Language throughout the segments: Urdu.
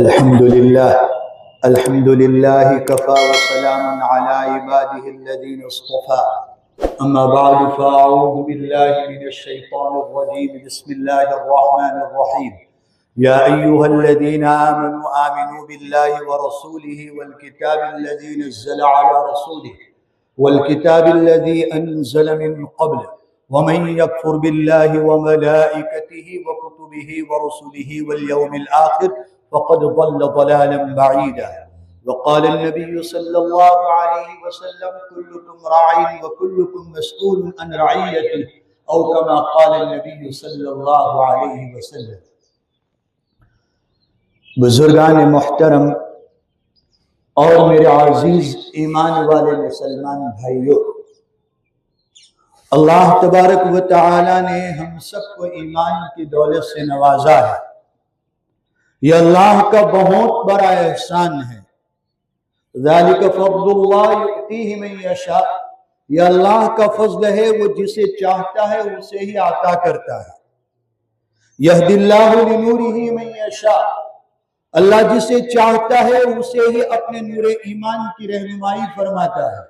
الحمد لله كفى وسلام على عباده الذين اصطفى أما بعد فأعوذ بالله من الشيطان الرجيم بسم الله الرحمن الرحيم يا أيها الذين آمنوا بالله ورسوله والكتاب الذي نزل على رسوله والكتاب الذي أنزل من قبله ومن يكفر بالله وملائكته وكتبه ورسله واليوم الآخر فقد ضل ضلالا بعيدا وقال النبي صلى الله عليه وسلم كلكم راع وكلكم مسؤول عن رعيته أو كما قال النبي صلى الله عليه وسلم۔ بزرگان محترم اور میرے عزیز ایمان والے مسلمان بھائیوں، اللہ تبارک و تعالی نے ہم سب کو ایمان کی دولت سے نوازا ہے۔ یہ اللہ کا بہت بڑا احسان ہے۔ ذالک فضل اللہ یؤتیہ من یشاء، یہ اللہ کا فضل ہے، وہ جسے چاہتا ہے اسے ہی عطا کرتا ہے۔ یہدی اللہ لنورہ من یشاء، اللہ جسے چاہتا ہے اسے ہی اپنے نور ایمان کی رہنمائی فرماتا ہے۔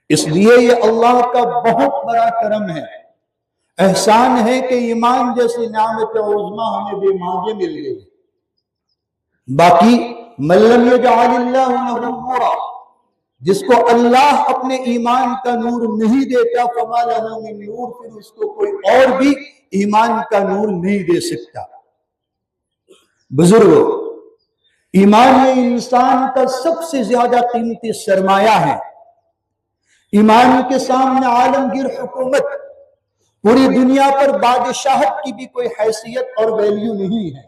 اس لیے یہ اللہ کا بہت بڑا کرم ہے، احسان ہے کہ ایمان جیسی نعمت عظمی ہمیں بے مانگے مل گئی۔ باقی من لم یجعل اللہ لہ نورا، جس کو اللہ اپنے ایمان کا نور نہیں دیتا فما لہ من نور، پھر اس کو کوئی اور بھی ایمان کا نور نہیں دے سکتا۔ بزرگوں، ایمان یہ انسان کا سب سے زیادہ قیمتی سرمایہ ہے۔ ایمان کے سامنے عالمگیر حکومت، پوری دنیا پر بادشاہت کی بھی کوئی حیثیت اور ویلیو نہیں ہے۔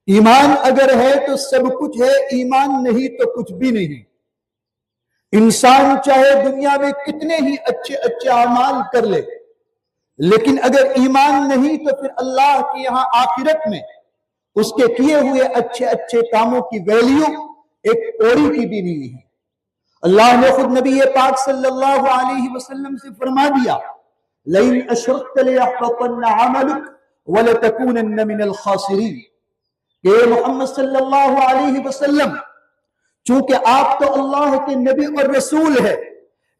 ایمان اگر ہے تو سب کچھ ہے، ایمان نہیں تو کچھ بھی نہیں۔ انسان چاہے دنیا میں کتنے ہی اچھے اچھے اعمال کر لے، لیکن اگر ایمان نہیں تو پھر اللہ کے یہاں آخرت میں اس کے کیے ہوئے اچھے اچھے کاموں کی ویلیو ایک کوڑی کی بھی نہیں ہے۔ اللہ نے خود نبی پاک صلی اللہ علیہ وسلم سے فرما دیا لَإِنْ أَشْرَكْتَ لَيَحْبَطَنَّ عَمَلُكَ وَلَتَكُونَنَّ مِنَ الْخَاسِرِينَ، کہ محمد صلی اللہ علیہ وسلم، چونکہ آپ تو اللہ کے نبی اور رسول ہے،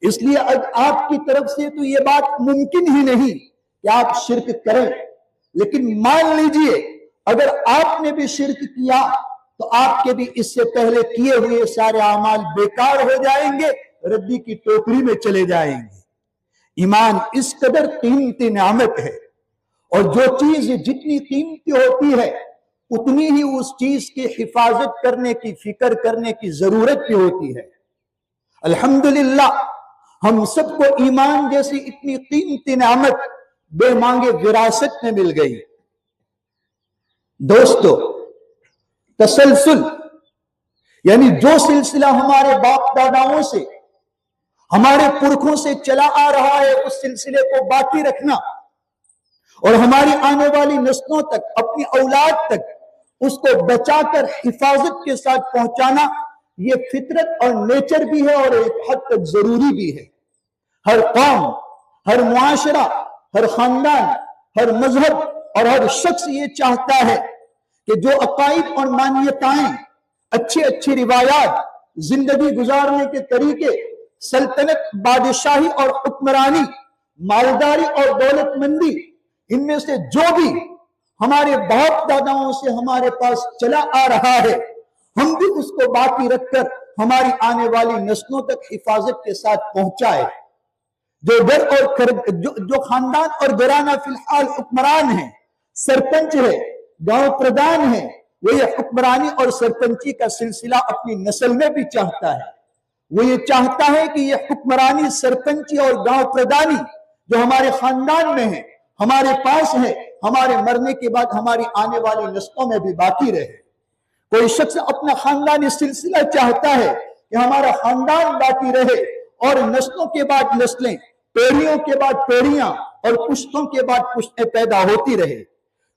اس لیے آپ کی طرف سے تو یہ بات ممکن ہی نہیں کہ آپ شرک کریں، لیکن مان لیجئے اگر آپ نے بھی شرک کیا تو آپ کے بھی اس سے پہلے کیے ہوئے سارے اعمال بیکار ہو جائیں گے، ردی کی ٹوکری میں چلے جائیں گے۔ ایمان اس قدر قیمتی نعمت ہے، اور جو چیز جتنی قیمتی ہوتی ہے اتنی ہی اس چیز کی حفاظت کرنے کی، فکر کرنے کی ضرورت بھی ہوتی ہے۔ الحمدللہ ہم سب کو ایمان جیسی اتنی قیمتی نعمت بے مانگے وراثت میں مل گئی۔ دوستو، تسلسل یعنی جو سلسلہ ہمارے باپ داداؤں سے، ہمارے پرکھوں سے چلا آ رہا ہے، اس سلسلے کو باقی رکھنا اور ہماری آنے والی نسلوں تک، اپنی اولاد تک اس کو بچا کر حفاظت کے ساتھ پہنچانا، یہ فطرت اور نیچر بھی ہے اور ایک حد تک ضروری بھی ہے۔ ہر قوم، ہر معاشرہ، ہر خاندان، ہر مذہب اور ہر شخص یہ چاہتا ہے کہ جو عقائد اور مانیتائیں، اچھی اچھی روایات، زندگی گزارنے کے طریقے، سلطنت، بادشاہی اور حکمرانی، مالداری اور دولت مندی، ان میں سے جو بھی ہمارے باپ داداؤں سے ہمارے پاس چلا آ رہا ہے، ہم بھی اس کو باقی رکھ کر ہماری آنے والی نسلوں تک حفاظت کے ساتھ پہنچائے۔ جو خاندان اور گھرانہ فی الحال حکمران ہیں، سرپنچ ہے، گاؤں پردھان ہے، وہ یہ حکمرانی اور سرپنچی کا سلسلہ اپنی نسل میں بھی چاہتا ہے۔ وہ یہ چاہتا ہے کہ یہ حکمرانی، سرپنچی اور گاؤں پردھانی جو ہمارے خاندان میں ہے، ہمارے پاس ہے، ہمارے مرنے کے بعد ہماری آنے والی نسلوں میں بھی باقی رہے۔ کوئی شخص اپنا خاندانی سلسلہ چاہتا ہے کہ ہمارا خاندان باقی رہے اور نسلوں کے بعد نسلیں، پیڑھیوں کے بعد پیڑھیاں اور پشتوں کے بعد پشتیں پیدا ہوتی رہے۔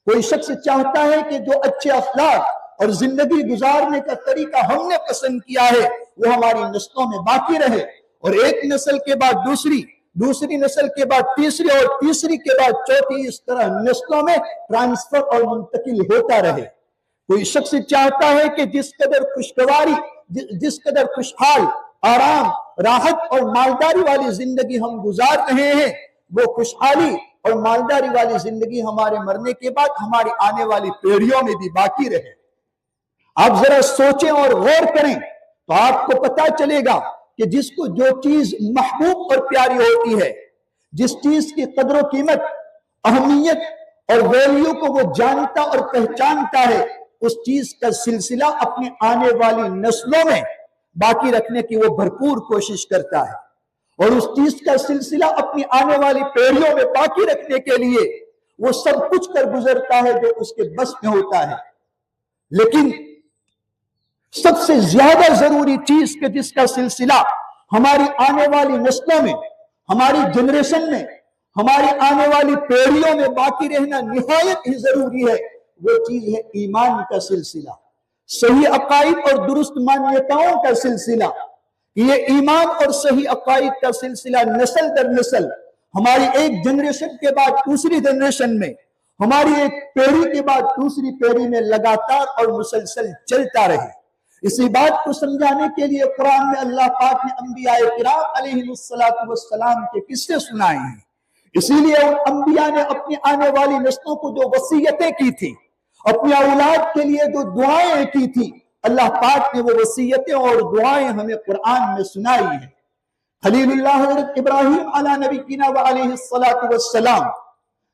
کوئی شخص چاہتا ہے کہ جو اچھے اخلاق اور زندگی گزارنے کا طریقہ ہم نے پسند کیا ہے وہ ہماری نسلوں میں باقی رہے، اور ایک نسل کے بعد دوسری، دوسری نسل کے بعد تیسری اور تیسری کے بعد چوتھی، اس طرح نسلوں میں ٹرانسفر اور منتقل ہوتا رہے۔ کوئی شخص چاہتا ہے کہ جس قدر خوشگواری، جس قدر خوشحال، آرام، راحت اور مالداری والی زندگی ہم گزار رہے ہیں، وہ خوشحالی اور مالداری والی زندگی ہمارے مرنے کے بعد ہماری آنے والی پیڑھیوں میں بھی باقی رہے۔ آپ ذرا سوچیں اور غور کریں تو آپ کو پتا چلے گا کہ جس کو جو چیز محبوب اور پیاری ہوتی ہے، جس چیز کی قدر و قیمت، اہمیت اور ویلیو کو وہ جانتا اور پہچانتا ہے، اس چیز کا سلسلہ اپنے آنے والی نسلوں میں باقی رکھنے کی وہ بھرپور کوشش کرتا ہے، اور اس چیز کا سلسلہ اپنی آنے والی پیڑھیوں میں باقی رکھنے کے لیے وہ سب کچھ کر گزرتا ہے جو اس کے بس میں ہوتا ہے۔ لیکن سب سے زیادہ ضروری چیز کہ جس کا سلسلہ ہماری آنے والی نسلوں میں، ہماری جنریشن میں، ہماری آنے والی پیڑھیوں میں باقی رہنا نہایت ہی ضروری ہے، وہ چیز ہے ایمان کا سلسلہ، صحیح عقائد اور درست مانیتاؤں کا سلسلہ۔ یہ ایمان اور صحیح عقائد کا سلسلہ نسل در نسل، ہماری ایک جنریشن کے بعد دوسری جنریشن میں، ہماری ایک پیڑھی کے بعد دوسری پیڑھی میں لگاتار اور مسلسل چلتا رہے۔ اسی بات کو سمجھانے کے لیے قرآن میں اللہ پاک نے انبیاء کرام علیہ السلام کے قصے سنائے ہیں۔ اسی لیے ان انبیاء نے اپنی آنے والی نسلوں کو جو وصیتیں کی تھی، اپنی اولاد کے لیے جو دعائیں کی تھی، اللہ پاک نے وہ وصیتیں اور دعائیں ہمیں قرآن میں سنائی ہیں۔ خلیل اللہ حضرت ابراہیم علی نبینا وعلیہ السلام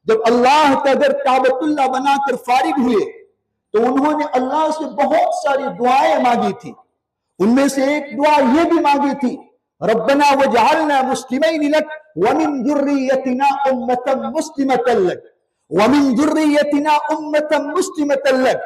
جب اللہ کا گھر کعبۃ اللہ بنا کر فارغ ہوئے تو انہوں نے اللہ سے بہت ساری دعائیں مانگی تھی۔ ان میں سے ایک دعا یہ بھی مانگی تھی، ربنا وجعلنا مسلمین لک ومن ذریتنا امتا مسلمتا لک ومن ذریتنا امتا مسلمتا لک،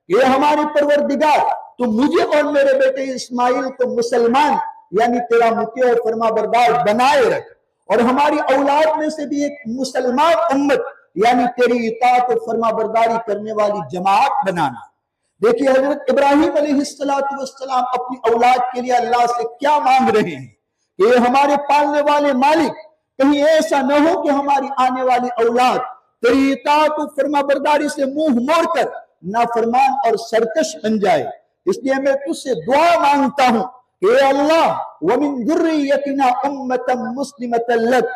یہ ہمارے پروردگار تو مجھے اور میرے بیٹے اسماعیل کو مسلمان یعنی تیرا مطیع اور فرما بردار بنائے رکھ، اور ہماری اولاد میں سے بھی ایک مسلمان امت یعنی تیری اطاعت اور فرما برداری کرنے والی جماعت بنانا۔ دیکھیے حضرت ابراہیم علیہ السلام اپنی اولاد کے لیے اللہ سے کیا مانگ رہے ہیں کہ یہ ہمارے پالنے والے مالک، کہیں ایسا نہ ہو کہ ہماری آنے والی اولاد تیری اطاعت اور فرما برداری سے منہ موڑ کر نافرمان اور سرکش بن جائے۔ اس لیے میں تجھ سے دعا مانگتا ہوں کہ اے اللہ وَمِن ذُرِّيَّتِنَا أُمَّةً مُسْلِمَةً لَكَ،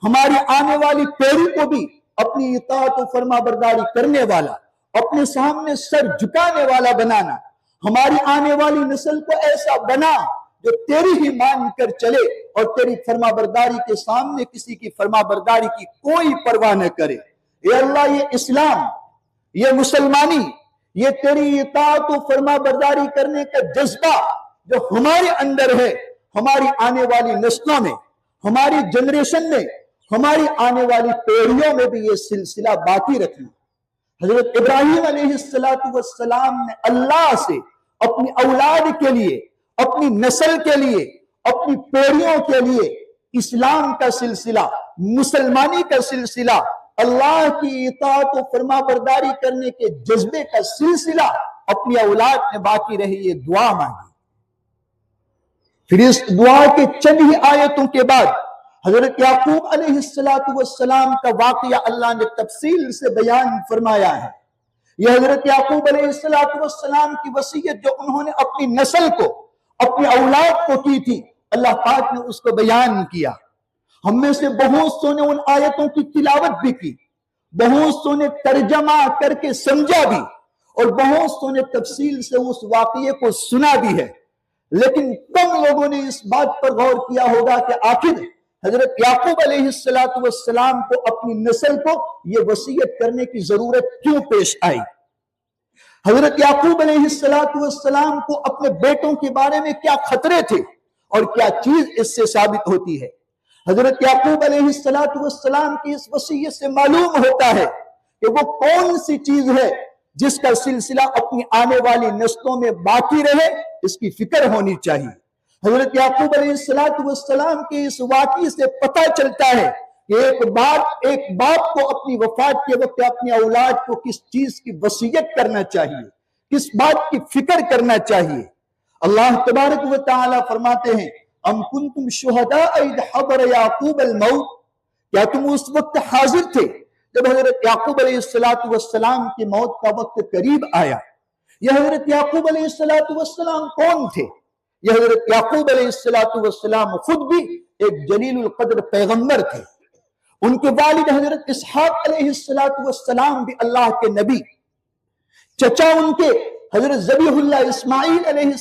ہماری آنے والی پیڑھی کو بھی اپنی اطاعت و فرما برداری کرنے والا، اپنے سامنے سر جھکانے والا بنانا۔ ہماری آنے والی نسل کو ایسا بنا جو تیری ہی مان کر چلے اور تیری فرما برداری کے سامنے کسی کی فرما برداری کی کوئی پرواہ نہ کرے۔ اے اللہ یہ اسلام، یہ مسلمانی، یہ تیری اطاعت و فرما برداری کرنے کا جذبہ جو ہمارے اندر ہے، ہماری آنے والی نسلوں میں، ہماری جنریشن میں، ہماری آنے والی پیڑھیوں میں بھی یہ سلسلہ باقی رکھنا۔ حضرت ابراہیم علیہ السلام نے اللہ سے اپنی اولاد کے لیے، اپنی نسل کے لیے، اپنی پیڑھیوں کے لیے اسلام کا سلسلہ، مسلمانی کا سلسلہ، اللہ کی اطاعت و فرما برداری کرنے کے جذبے کا سلسلہ اپنی اولاد میں باقی رہے، یہ دعا مانگی۔ پھر اس دعا کے چند ہی آیتوں کے بعد حضرت یعقوب علیہ السلام کا واقعہ اللہ نے تفصیل سے بیان فرمایا ہے۔ یہ حضرت یعقوب علیہ السلام کی وصیت جو انہوں نے اپنی نسل کو، اپنی اولاد کو کی تھی، اللہ پاک نے اس کو بیان کیا۔ ہم میں سے بہت سو نے ان آیتوں کی تلاوت بھی کی، بہت سو نے ترجمہ کر کے سمجھا بھی، اور بہت سو نے تفصیل سے اس واقعے کو سنا بھی ہے، لیکن کم لوگوں نے اس بات پر غور کیا ہوگا کہ آخر حضرت یعقوب علیہ السلام کو اپنی نسل کو یہ وصیت کرنے کی ضرورت کیوں پیش آئی۔ حضرت یعقوب علیہ السلام کو اپنے بیٹوں کے بارے میں کیا خطرے تھے اور کیا چیز اس سے ثابت ہوتی ہے۔ حضرت یعقوب علیہ السلام کی اس وصیت سے معلوم ہوتا ہے کہ وہ کون سی چیز ہے جس کا سلسلہ اپنی آنے والی نسلوں میں باقی رہے، اس کی فکر ہونی چاہیے۔ حضرت یعقوب علیہ السلام کے اس واقعے سے پتہ چلتا ہے کہ ایک باپ کو اپنی وفات کے وقت اپنی اولاد کو کس چیز کی وصیت کرنا چاہیے، کس بات کی فکر کرنا چاہیے۔ اللہ تبارک و تعالی فرماتے ہیں ام کنتم شہداء اذ حضر یعقوب الموت، کیا تم اس وقت حاضر تھے جب حضرت یعقوب علیہ السلام کی موت کا وقت قریب آیا۔ یہ حضرت یعقوب علیہ السلام کون تھے؟ یہ حضرت یعقوب علیہ السلام خود بھی ایک جلیل القدر پیغمبر تھے. ان کے والد حضرت اسحاق علیہ السلام بھی اللہ کے نبی، چچا ان کے حضرت ذبیح اللہ اسماعیل علیہ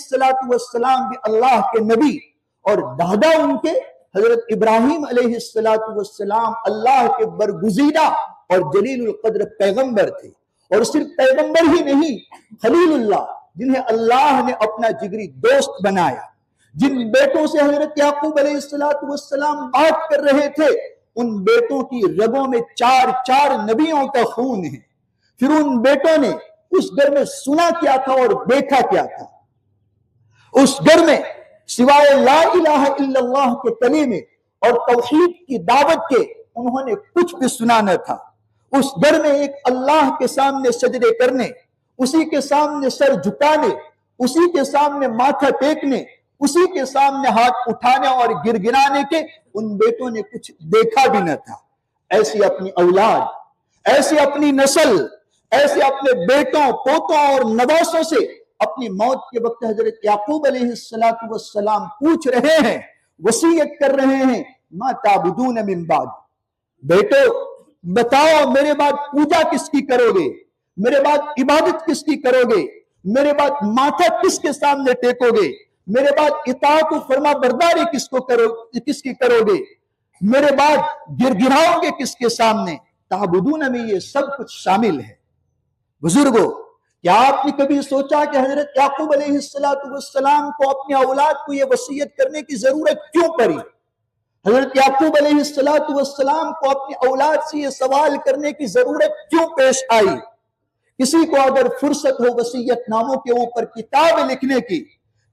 السلام بھی اللہ کے نبی، اور دادا ان کے حضرت ابراہیم علیہ السلام اللہ کے برگزیدہ اور جلیل القدر پیغمبر تھے. اور صرف پیغمبر ہی نہیں، خلیل اللہ، جنہیں اللہ نے اپنا جگری دوست بنایا. جن بیٹوں سے حضرت یعقوب علیہ السلام بات کر رہے تھے، ان بیٹوں کی رگوں میں 4 نبیوں کا خون ہے. پھر ان بیٹوں نے اس گھر میں سنا کیا تھا اور دیکھا کیا تھا؟ اس گھر میں سوائے لا الہ الا اللہ کے کلمے اور توحید کی دعوت کے انہوں نے کچھ بھی سنا نہ تھا. اس گھر میں ایک اللہ کے سامنے سجدے کرنے، اسی کے سامنے سر جھکانے، اسی کے سامنے ماتھا ٹیکنے، اسی کے سامنے ہاتھ اٹھانے اور گرگرانے کے ان بیٹوں نے کچھ دیکھا بھی نہ تھا. ایسی اپنی اولاد، ایسی اپنی نسل، ایسے اپنے بیٹوں، پوتوں اور نواسوں سے اپنی موت کے وقت حضرت یعقوب علیہ السلام پوچھ رہے ہیں، وصیت کر رہے ہیں، ما تعبدون من بعد، بیٹو بتاؤ میرے بعد پوجا کس کی کرو گے، میرے بعد عبادت کس کی کرو گے، میرے بعد ماتھا کس کے سامنے ٹیکو گے، میرے بعد اطاعت و فرما برداری کس کی کرو گے، میرے بعد گرگراؤ گے کس کے سامنے؟ تعبدون میں یہ سب کچھ شامل ہے. بزرگوں، کیا آپ نے کبھی سوچا کہ حضرت یعقوب علیہ السلام کو اپنی اولاد کو یہ وصیت کرنے کی ضرورت کیوں پڑی؟ حضرت یعقوب علیہ السلام کو اپنی اولاد سے یہ سوال کرنے کی ضرورت کیوں پیش آئی؟ کسی کو اگر فرصت ہو وصیت ناموں کے اوپر کتاب لکھنے کی،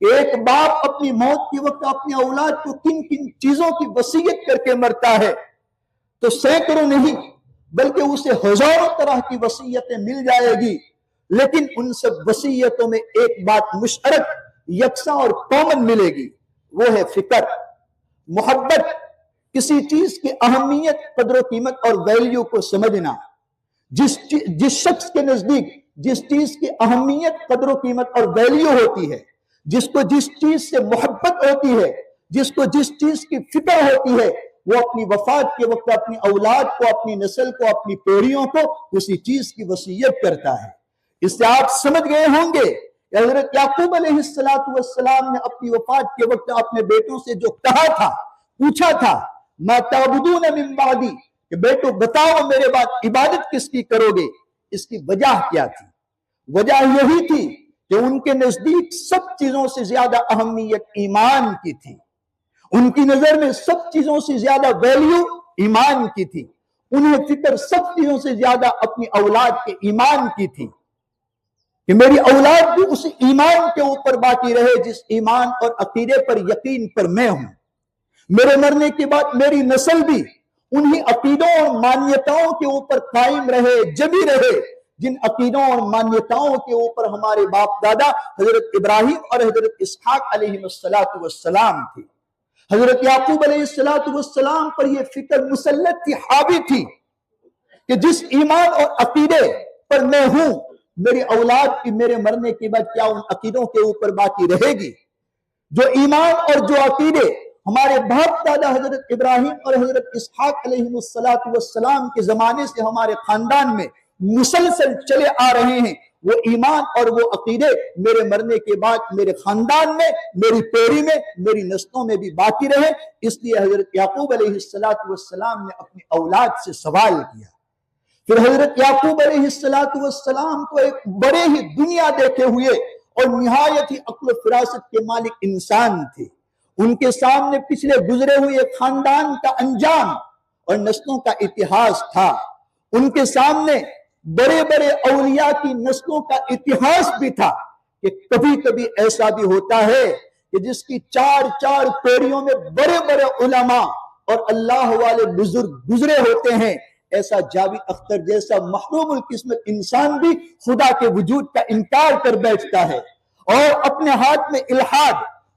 ایک باپ اپنی موت کے وقت اپنی اولاد کو کن کن چیزوں کی وصیت کر کے مرتا ہے، تو سینکڑوں نہیں بلکہ اسے ہزاروں طرح کی وصیتیں مل جائے گی. لیکن ان سب وصیتوں میں ایک بات مشترک، یکساں اور کامن ملے گی، وہ ہے فکر، محبت، کسی چیز کی اہمیت، قدر و قیمت اور ویلیو کو سمجھنا. جس شخص کے نزدیک جس چیز کی اہمیت، قدر و قیمت اور ویلیو ہوتی ہے، جس کو جس چیز سے محبت ہوتی ہے، جس کو جس چیز کی فکر ہوتی ہے، وہ اپنی وفات کے وقت اپنی اولاد کو، اپنی نسل کو، اپنی پیڑھیوں کو اسی چیز کی وصیت کرتا ہے. اس سے آپ سمجھ گئے ہوں گے کہ حضرت یعقوب علیہ السلام نے اپنی وفات کے وقت اپنے بیٹوں سے جو کہا تھا، پوچھا تھا، ما تعبدون من بعدی، کہ بیٹو بتاؤ میرے بعد عبادت کس کی کرو گے، اس کی وجہ کیا تھی؟ وجہ یہی تھی کہ ان کے نزدیک سب چیزوں سے زیادہ اہمیت ایمان کی تھی. ان کی نظر میں سب چیزوں سے زیادہ ویلیو ایمان کی تھی. انہیں فکر سب چیزوں سے زیادہ اپنی اولاد کے ایمان کی تھی کہ میری اولاد بھی اس ایمان کے اوپر باقی رہے جس ایمان اور عقیدے پر، یقین پر میں ہوں. میرے مرنے کے بعد میری نسل بھی انہی عقیدوں اور مانیتاؤں کے اوپر قائم رہے، جمی رہے، جن عقیدوں اور مانیتاؤں کے اوپر ہمارے باپ دادا حضرت ابراہیم اور حضرت اسحاق علیہ السلام تھی. حضرت یعقوب علیہ السلام پر یہ فکر مسلط تھی، حاوی تھی کہ جس ایمان اور عقیدے پر میں ہوں، میری اولاد کی میرے مرنے کے بعد کیا ان عقیدوں کے اوپر باقی رہے گی؟ جو ایمان اور جو عقیدے ہمارے باپ دادا حضرت ابراہیم اور حضرت اسحاق علیہ السلام کے زمانے سے ہمارے خاندان میں مسلسل چلے آ رہے ہیں، وہ ایمان اور وہ عقیدے میرے مرنے کے بعد میرے خاندان میں، میری پیڑھی میں، میری نسلوں میں بھی باقی رہے. اس لیے حضرت یعقوب علیہ السلام نے اپنی اولاد سے سوال کیا. پھر حضرت یعقوب علیہ السلام کو ایک بڑے ہی دنیا دیکھے ہوئے اور نہایت ہی عقل و فراست کے مالک انسان تھے. ان کے سامنے پچھلے گزرے ہوئے خاندان کا انجام اور نسلوں کا اتہاس تھا. ان کے سامنے بڑے بڑے اولیاء کی نسلوں کا اتہاس بھی تھا کہ کبھی کبھی ایسا بھی ہوتا ہے کہ جس کی 4 پیڑھیوں میں بڑے بڑے علماء اور اللہ والے بزرگ گزرے ہوتے ہیں. ایسا جاوید اختر جیسا محروم القسمت انسان بھی خدا کے وجود کا انکار کر بیٹھتا ہے اور اپنے ہاتھ میں الحاد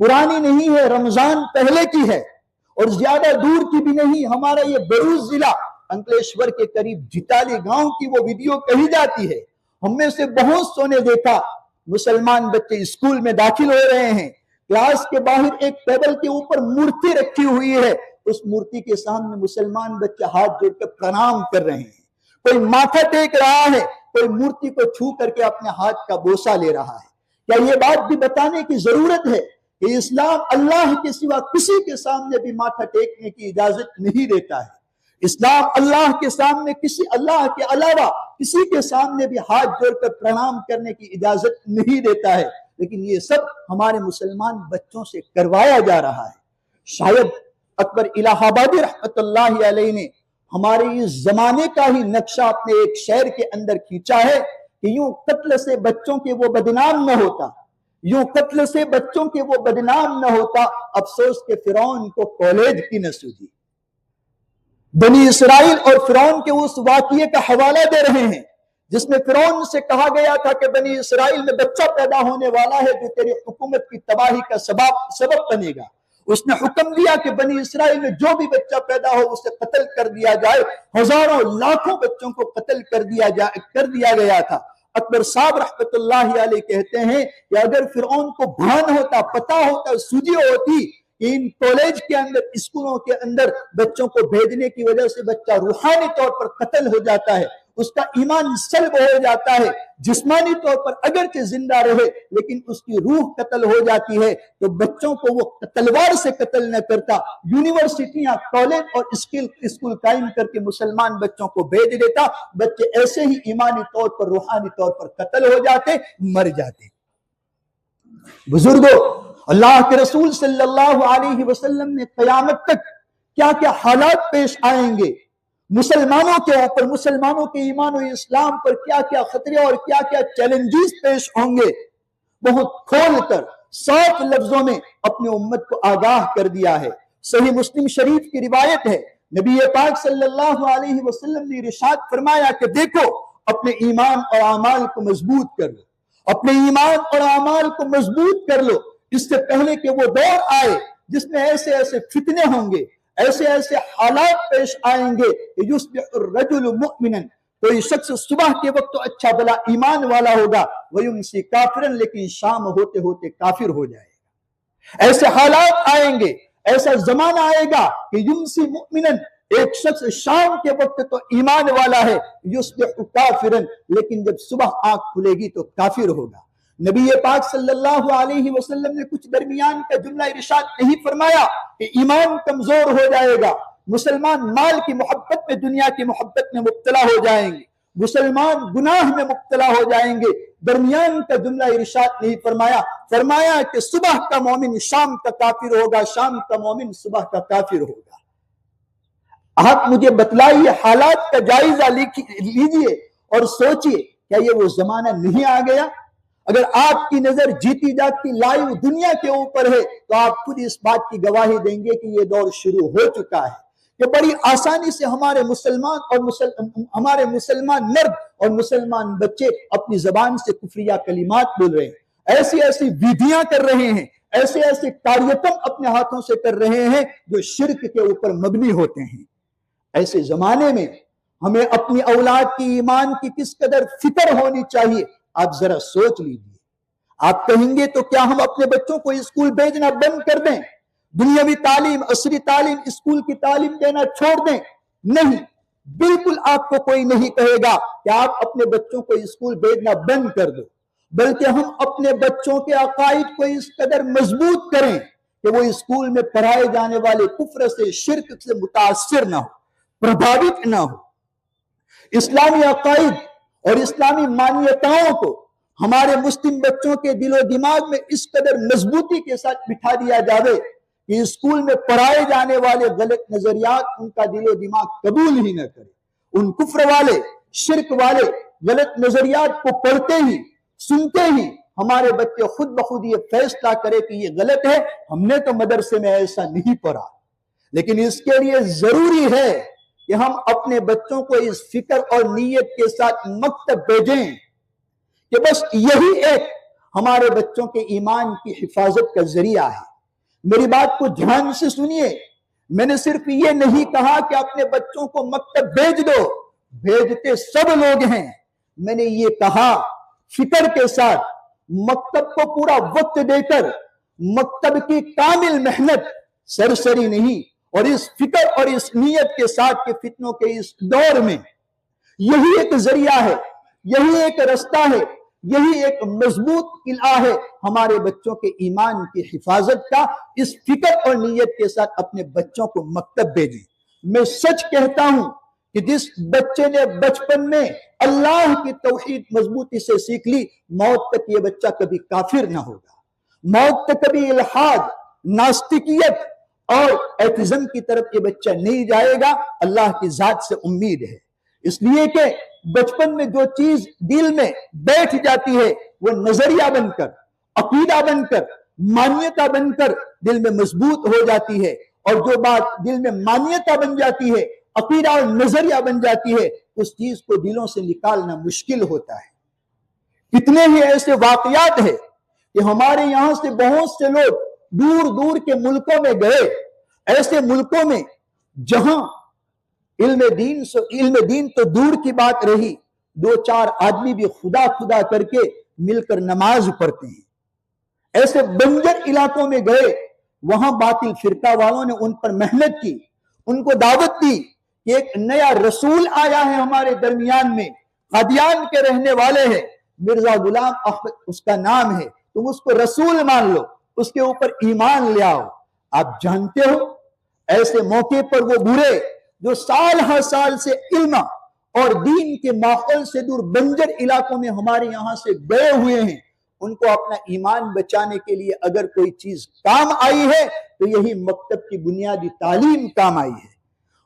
پرانی نہیں ہے، رمضان پہلے کی ہے اور زیادہ دور کی بھی نہیں. ہمارا یہ بروز ضلع انکلیشور کے قریب جتالی گاؤں کی وہ ویڈیو کہی جاتی ہے. ہم میں سے بہت سو نے دیکھا مسلمان بچے اسکول میں داخل ہو رہے ہیں، کلاس کے باہر ایک ٹیبل کے اوپر مورتی رکھی ہوئی ہے، اس مورتی کے سامنے مسلمان بچے ہاتھ جوڑ کر پرنام کر رہے ہیں. کوئی ماتھا ٹیک رہا ہے، کوئی مورتی کو چھو کر کے اپنے ہاتھ کا بوسہ لے رہا ہے. کیا یہ بات بھی بتانے کی ضرورت ہے کہ اسلام اللہ کے سوا کسی کے سامنے بھی ماتھا ٹیکنے کی اجازت نہیں دیتا ہے؟ اسلام اللہ کے سامنے اللہ کے علاوہ کسی کے سامنے بھی ہاتھ جوڑ کر پرنام کرنے کی اجازت نہیں دیتا ہے، لیکن یہ سب ہمارے مسلمان بچوں سے کروایا جا رہا ہے. شاید اکبر الہ آبادی رحمت اللہ علیہ نے ہمارے اس زمانے کا ہی نقشہ اپنے ایک شعر کے اندر کھینچا ہے کہ یوں قتل سے بچوں کے وہ بدنام نہ ہوتا، یوں قتل سے بچوں کے وہ بدنام نہ ہوتا، افسوس کہ فرعون کو کالج کی نہ سوجی. بنی اسرائیل اور فرعون کے اس واقعے کا حوالہ دے رہے ہیں جس میں فرعون سے کہا گیا تھا کہ بنی اسرائیل میں بچہ پیدا ہونے والا ہے جو تیری حکومت کی تباہی کا سبب بنے گا. اس نے حکم دیا کہ بنی اسرائیل میں جو بھی بچہ پیدا ہو اسے قتل کر دیا جائے. ہزاروں لاکھوں بچوں کو قتل کر دیا گیا تھا. اکبر صاحب رحمت اللہ علیہ کہتے ہیں کہ اگر فرعون کو بھان ہوتا، پتہ ہوتا، سوجی ہوتی کہ ان کالج کے اندر، اسکولوں کے اندر بچوں کو بھیجنے کی وجہ سے بچہ روحانی طور پر قتل ہو جاتا ہے، اس کا ایمان سلب ہو جاتا ہے، جسمانی طور پر اگرچہ زندہ رہے لیکن اس کی روح قتل ہو جاتی ہے، تو بچوں کو وہ تلوار سے قتل نہ کرتا، یونیورسٹیاں، کالج اور اسکول قائم کر کے مسلمان بچوں کو بھیج دیتا. بچے ایسے ہی ایمانی طور پر، روحانی طور پر قتل ہو جاتے، مر جاتے. بزرگوں، اللہ کے رسول صلی اللہ علیہ وسلم نے قیامت تک کیا کیا حالات پیش آئیں گے، مسلمانوں کے اوپر، مسلمانوں کے ایمان و اسلام پر کیا کیا خطرے اور کیا کیا چیلنجز پیش ہوں گے، بہت کھول کر صاف لفظوں میں اپنے امت کو آگاہ کر دیا ہے. صحیح مسلم شریف کی روایت ہے، نبی پاک صلی اللہ علیہ وسلم نے ارشاد فرمایا کہ دیکھو، اپنے ایمان اور اعمال کو مضبوط کر لو، اپنے ایمان اور اعمال کو مضبوط کر لو، اس سے پہلے کہ وہ دور آئے جس میں ایسے ایسے فتنے ہوں گے، ایسے ایسے حالات پیش آئیں گے کہ یصبح الرجل مؤمنا، کوئی شخص صبح کے وقت تو اچھا بلا ایمان والا ہوگا، ویمسی کافرا، لیکن شام ہوتے ہوتے کافر ہو جائے گا. ایسے حالات آئیں گے، ایسا زمانہ آئے گا کہ یمسی مؤمنا، ایک شخص شام کے وقت تو ایمان والا ہے، یصبح کافرا، لیکن جب صبح آنکھ کھلے گی تو کافر ہوگا. نبی پاک صلی اللہ علیہ وسلم نے کچھ درمیان کا جملہ ارشاد نہیں فرمایا کہ ایمان کمزور ہو جائے گا، مسلمان مال کی محبت میں، دنیا کی محبت میں مبتلا ہو جائیں گے، مسلمان گناہ میں مبتلا ہو جائیں گے. درمیان کا جملہ ارشاد نہیں فرمایا، فرمایا کہ صبح کا مومن شام کا کافر ہوگا، شام کا مومن صبح کا کافر ہوگا. آپ مجھے بتلائیے، حالات کا جائزہ لیجئے اور سوچئے، کیا یہ وہ زمانہ نہیں آ گیا؟ اگر آپ کی نظر جیتی جاتی لائیو دنیا کے اوپر ہے تو آپ خود اس بات کی گواہی دیں گے کہ یہ دور شروع ہو چکا ہے، کہ بڑی آسانی سے ہمارے مسلمان مرد اور مسلمان بچے اپنی زبان سے کفریہ کلمات بول رہے ہیں، ایسی ایسی ویدیاں کر رہے ہیں، ایسے ایسے کاریتم اپنے ہاتھوں سے کر رہے ہیں جو شرک کے اوپر مبنی ہوتے ہیں. ایسے زمانے میں ہمیں اپنی اولاد کی ایمان کی کس قدر فکر ہونی چاہیے، آپ ذرا سوچ لیجئے. آپ کہیں گے تو کیا ہم اپنے بچوں کو اسکول بھیجنا بند کر دیں، دنیاوی تعلیم، عصری تعلیم، اسکول کی تعلیم دینا چھوڑ دیں؟ نہیں، بالکل آپ کو کوئی نہیں کہے گا کہ آپ اپنے بچوں کو اسکول بھیجنا بند کر دو، بلکہ ہم اپنے بچوں کے عقائد کو اس قدر مضبوط کریں کہ وہ اسکول میں پڑھائے جانے والے کفر سے، شرک سے متاثر نہ ہو، پربھاوت نہ ہو. اسلامی عقائد اور اسلامی مانیتاؤں کو ہمارے مسلم بچوں کے دل و دماغ میں اس قدر مضبوطی کے ساتھ بٹھا دیا جاوے کہ اسکول میں پڑھائے جانے والے غلط نظریات ان کا دل و دماغ قبول ہی نہ کرے. ان کفر والے، شرک والے غلط نظریات کو پڑھتے ہی، سنتے ہی ہمارے بچے خود بخود یہ فیصلہ کرے کہ یہ غلط ہے، ہم نے تو مدرسے میں ایسا نہیں پڑھا. لیکن اس کے لیے ضروری ہے کہ ہم اپنے بچوں کو اس فکر اور نیت کے ساتھ مکتب بھیجیں کہ بس یہی ایک ہمارے بچوں کے ایمان کی حفاظت کا ذریعہ ہے۔ میری بات کو دھیان سے سنیے، میں نے صرف یہ نہیں کہا کہ اپنے بچوں کو مکتب بھیج دو، بھیجتے سب لوگ ہیں۔ میں نے یہ کہا فکر کے ساتھ، مکتب کو پورا وقت دے کر، مکتب کی کامل محنت، سرسری نہیں، اور اس فکر اور اس نیت کے ساتھ کہ فتنوں کے اس دور میں یہی ایک ذریعہ ہے، یہی ایک رستہ ہے، یہی ایک مضبوط قلعہ ہے ہمارے بچوں کے ایمان کی حفاظت کا۔ اس فکر اور نیت کے ساتھ اپنے بچوں کو مکتب بھیجیں۔ میں سچ کہتا ہوں کہ جس بچے نے بچپن میں اللہ کی توحید مضبوطی سے سیکھ لی، موت تک یہ بچہ کبھی کافر نہ ہوگا، موت تک کبھی الحاد، ناستکیت اور ایتھزم کی طرف یہ بچہ نہیں جائے گا۔ اللہ کی ذات سے امید ہے، اس لیے کہ بچپن میں جو چیز دل میں بیٹھ جاتی ہے وہ نظریہ بن کر، عقیدہ بن کر، مانیتا بن کر دل میں مضبوط ہو جاتی ہے، اور جو بات دل میں مانیتا بن جاتی ہے، عقیدہ اور نظریہ بن جاتی ہے، اس چیز کو دلوں سے نکالنا مشکل ہوتا ہے۔ کتنے ہی ایسے واقعات ہیں کہ ہمارے یہاں سے بہت سے لوگ دور دور کے ملکوں میں گئے، ایسے ملکوں میں جہاں علم دین تو دور کی بات رہی، دو چار آدمی بھی خدا خدا کر کے مل کر نماز پڑھتے ہیں۔ ایسے بنجر علاقوں میں گئے، وہاں باطل فرقہ والوں نے ان پر محنت کی، ان کو دعوت دی کہ ایک نیا رسول آیا ہے ہمارے درمیان میں، قادیان کے رہنے والے ہیں، مرزا غلام احمد اس کا نام ہے، تم اس کو رسول مان لو، اس کے اوپر ایمان لے آؤ۔ آپ جانتے ہو ایسے موقع پر وہ برے جو سال ہر سال سے علم اور دین کے ماحول سے دور بنجر علاقوں میں ہمارے یہاں سے گئے ہوئے ہیں، ان کو اپنا ایمان بچانے کے لیے اگر کوئی چیز کام آئی ہے تو یہی مکتب کی بنیادی تعلیم کام آئی ہے۔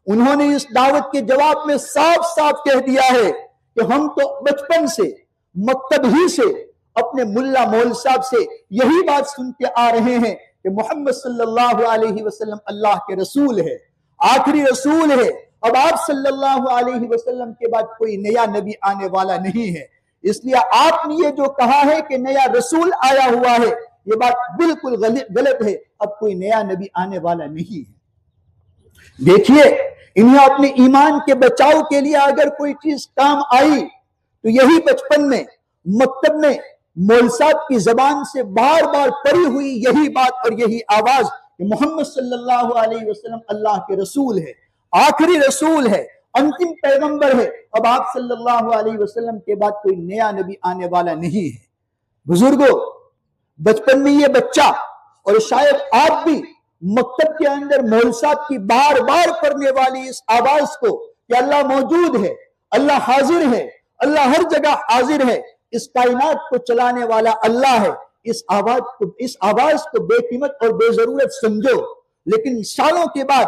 انہوں نے اس دعوت کے جواب میں صاف صاف کہہ دیا ہے کہ ہم تو بچپن سے مکتب ہی سے اپنے ملا مول صاحب سے یہی بات سنتے آ رہے ہیں کہ محمد صلی اللہ علیہ وسلم اللہ کے رسول ہے، آخری رسول ہے، اب آپ صلی اللہ علیہ وسلم کے بعد کوئی نیا نبی آنے والا نہیں ہے، اس لیے آپ نے یہ جو کہا ہے کہ نیا رسول آیا ہوا ہے، یہ بات بالکل غلط ہے، اب کوئی نیا نبی آنے والا نہیں ہے۔ دیکھیے، انہیں اپنے ایمان کے بچاؤ کے لیے اگر کوئی چیز کام آئی تو یہی بچپن میں مکتب میں مول صاحب کی زبان سے بار بار پڑھی ہوئی یہی بات اور یہی آواز کہ محمد صلی اللہ علیہ وسلم اللہ کے رسول ہے، آخری رسول ہے، انتم پیغمبر ہے، اب آپ صلی اللہ علیہ وسلم کے بعد کوئی نیا نبی آنے والا نہیں ہے۔ بزرگوں، بچپن میں یہ بچہ اور شاید آپ بھی مکتب کے اندر مول صاحب کی بار بار پڑھنے والی اس آواز کو کہ اللہ موجود ہے، اللہ حاضر ہے، اللہ ہر جگہ حاضر ہے، اس کائنات کو چلانے والا اللہ ہے، اس آواز کو بے قیمت اور بے ضرورت سمجھو۔ لیکن سالوں کے بعد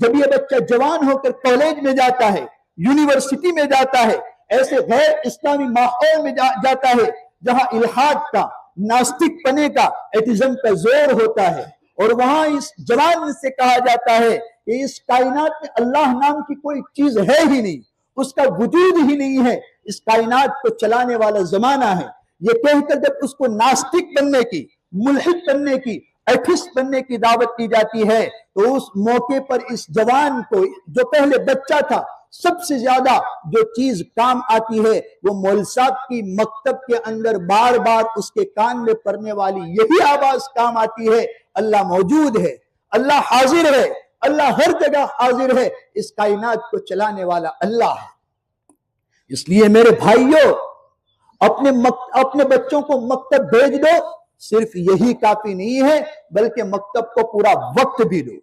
جب یہ بچہ جوان ہو کر کالج میں جاتا ہے، یونیورسٹی میں جاتا ہے، ایسے غیر اسلامی ماحول میں جاتا ہے جہاں الحاد کا، ناستک پنے کا، ایتھزم کا زور ہوتا ہے، اور وہاں اس جوان سے کہا جاتا ہے کہ اس کائنات میں اللہ نام کی کوئی چیز ہے ہی نہیں، اس کا وجود ہی نہیں ہے، اس کائنات کو چلانے والا زمانہ ہے، یہ کہہ کر جب اس کو ناستک بننے کی، ملحد بننے کی، ایتھسٹ بننے کی دعوت دی جاتی ہے تو اس موقع پر اس جوان کو جو پہلے بچہ تھا، سب سے زیادہ جو چیز کام آتی ہے وہ مول صاحب کی مکتب کے اندر بار بار اس کے کان میں پڑنے والی یہی آواز کام آتی ہے، اللہ موجود ہے، اللہ حاضر ہے، اللہ ہر جگہ حاضر ہے، اس کائنات کو چلانے والا اللہ ہے۔ اس لیے میرے بھائیوں، اپنے بچوں کو مکتب بھیج دو، صرف یہی کافی نہیں ہے بلکہ مکتب کو پورا وقت بھی دو۔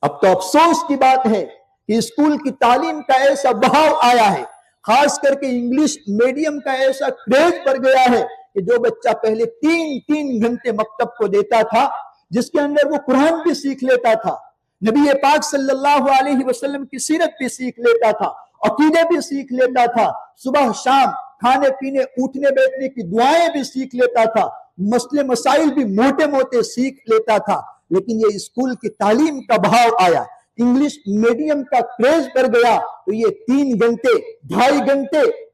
اب تو افسوس کی بات ہے کہ اسکول کی تعلیم کا ایسا بہاؤ آیا ہے، خاص کر کے انگلش میڈیم کا ایسا کریز بڑھ گیا ہے کہ جو بچہ پہلے 3 گھنٹے مکتب کو دیتا تھا، جس کے اندر وہ قرآن بھی سیکھ لیتا تھا، نبی پاک صلی اللہ علیہ وسلم کی سیرت بھی سیکھ لیتا تھا، عقیدے بھی سیکھ لیتا تھا، صبح شام کھانے پینے اٹھنے بیٹھنے کی دعائیں بھی سیکھ لیتا تھا، مسئلے مسائل بھی موٹے موٹے سیکھ لیتا تھا، لیکن یہ اسکول کی تعلیم کا بہاؤ آیا، انگلش میڈیم کا کریز بڑھ گیا تو یہ 3 گھنٹے 2.5 گھنٹے